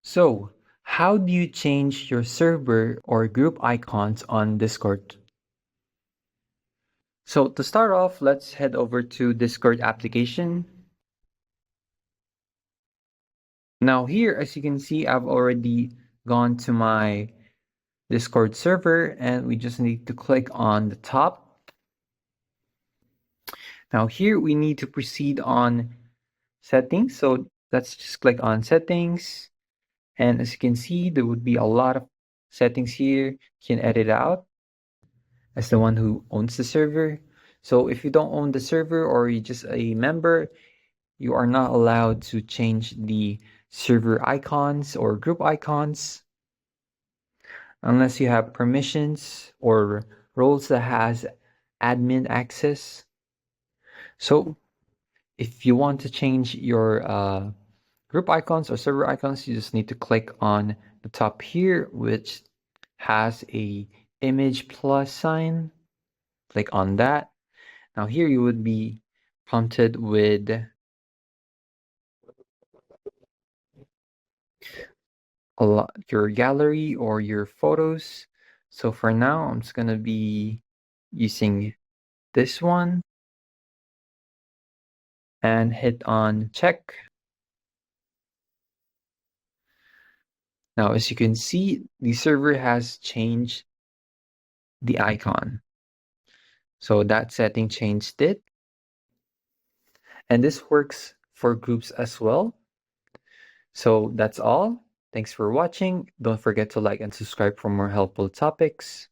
So, how do you change your server or group icons on Discord? So to start off, let's head over to Discord application. Now here, as you can see, I've already gone to my Discord server and we just need to click on the top. Now here we need to proceed on settings. So let's just click on settings. And as you can see, there would be a lot of settings here. You can edit out as the one who owns the server. So if you don't own the server or you're just a member, you are not allowed to change the server icons or group icons unless you have permissions or roles that has admin access. So if you want to change your group icons or server icons, you just need to click on the top here, which has a image plus sign. Click on that. Now here you would be prompted with your gallery or your photos. So for now, I'm just gonna be using this one and hit on check. Now, as you can see, the server has changed the icon. So that setting changed it. And this works for groups as well. So that's all. Thanks for watching. Don't forget to like and subscribe for more helpful topics.